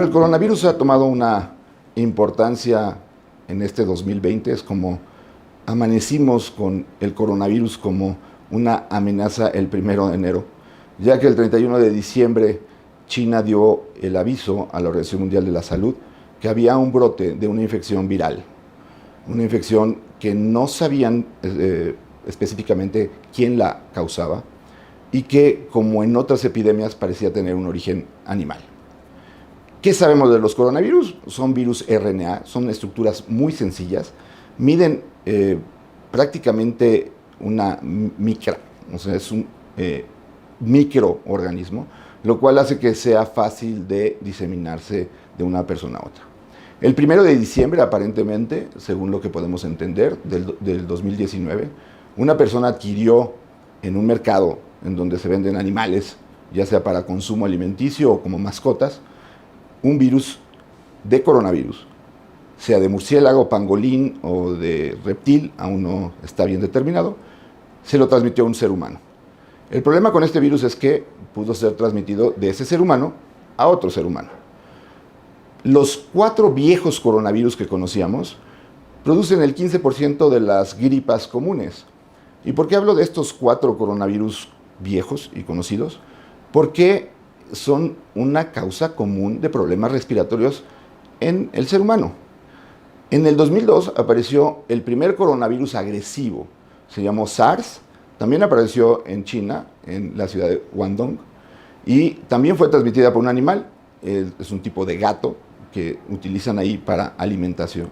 Bueno, el coronavirus ha tomado una importancia en este 2020. Es como amanecimos con el coronavirus como una amenaza el 1 de enero, ya que el 31 de diciembre China dio el aviso a la Organización Mundial de la Salud que había un brote de una infección viral, una infección que no sabían específicamente quién la causaba y que, como en otras epidemias, parecía tener un origen animal. ¿Qué sabemos de los coronavirus? Son virus RNA, son estructuras muy sencillas, miden prácticamente una micra, o sea, es un microorganismo, lo cual hace que sea fácil de diseminarse de una persona a otra. El 1 de diciembre, aparentemente, según lo que podemos entender, del 2019, una persona adquirió en un mercado en donde se venden animales, ya sea para consumo alimenticio o como mascotas, un virus de coronavirus, sea de murciélago, pangolín o de reptil, aún no está bien determinado, se lo transmitió a un ser humano. El problema con este virus es que pudo ser transmitido de ese ser humano a otro ser humano. Los 4 viejos coronavirus que conocíamos producen el 15% de las gripas comunes. ¿Y por qué hablo de estos 4 coronavirus viejos y conocidos? Porque son una causa común de problemas respiratorios en el ser humano. En el 2002 apareció el primer coronavirus agresivo, se llamó SARS, también apareció en China, en la ciudad de Guangdong, y también fue transmitida por un animal, es un tipo de gato que utilizan ahí para alimentación,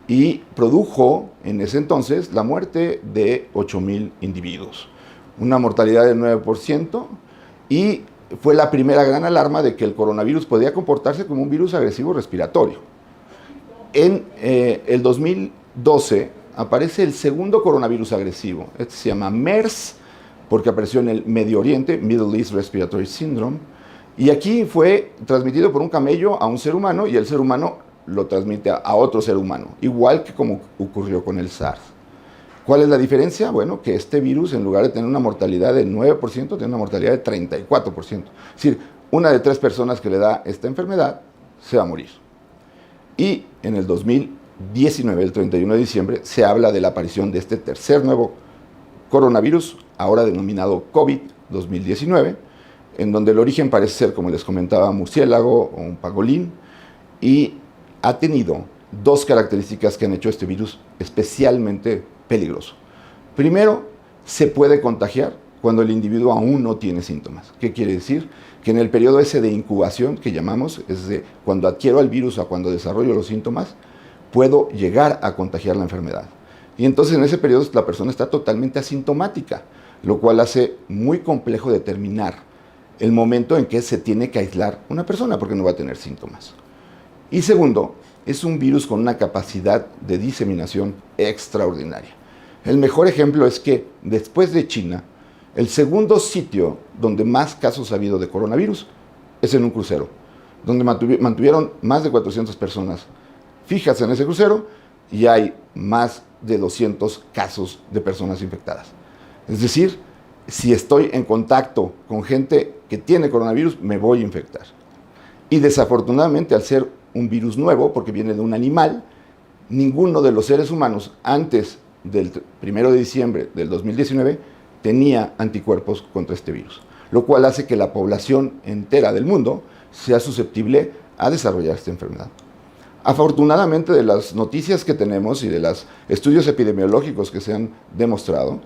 y produjo en ese entonces la muerte de 8,000 individuos, una mortalidad del 9%, y fue la primera gran alarma de que el coronavirus podía comportarse como un virus agresivo respiratorio. En el 2012 aparece el segundo coronavirus agresivo. Este se llama MERS, porque apareció en el Medio Oriente, Middle East Respiratory Syndrome, y aquí fue transmitido por un camello a un ser humano y el ser humano lo transmite a otro ser humano, igual que como ocurrió con el SARS. ¿Cuál es la diferencia? Bueno, que este virus, en lugar de tener una mortalidad de 9%, tiene una mortalidad de 34%. Es decir, una de 3 personas que le da esta enfermedad se va a morir. Y en el 2019, el 31 de diciembre, se habla de la aparición de este tercer nuevo coronavirus, ahora denominado COVID-2019, en donde el origen parece ser, como les comentaba, murciélago o un pangolín, y ha tenido 2 características que han hecho este virus especialmente peligroso. Primero, se puede contagiar cuando el individuo aún no tiene síntomas. ¿Qué quiere decir? Que en el periodo ese de incubación que llamamos, es de cuando adquiero el virus a cuando desarrollo los síntomas, puedo llegar a contagiar la enfermedad. Y entonces en ese periodo la persona está totalmente asintomática, lo cual hace muy complejo determinar el momento en que se tiene que aislar una persona porque no va a tener síntomas. Y segundo, es un virus con una capacidad de diseminación extraordinaria. El mejor ejemplo es que después de China, el segundo sitio donde más casos ha habido de coronavirus es en un crucero, donde mantuvieron más de 400 personas fijas en ese crucero y hay más de 200 casos de personas infectadas. Es decir, si estoy en contacto con gente que tiene coronavirus, me voy a infectar. Y desafortunadamente, al ser un virus nuevo, porque viene de un animal, ninguno de los seres humanos antes del 1 de diciembre del 2019 tenía anticuerpos contra este virus, lo cual hace que la población entera del mundo sea susceptible a desarrollar esta enfermedad. Afortunadamente, de las noticias que tenemos y de los estudios epidemiológicos que se han demostrado,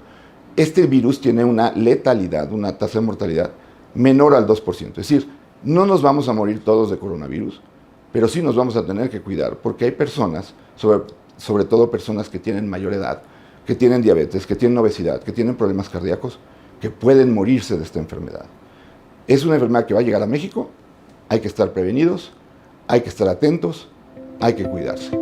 este virus tiene una letalidad, una tasa de mortalidad menor al 2%. Es decir, no nos vamos a morir todos de coronavirus, pero sí nos vamos a tener que cuidar, porque hay personas, sobre todo personas que tienen mayor edad, que tienen diabetes, que tienen obesidad, que tienen problemas cardíacos, que pueden morirse de esta enfermedad. Es una enfermedad que va a llegar a México, hay que estar prevenidos, hay que estar atentos, hay que cuidarse.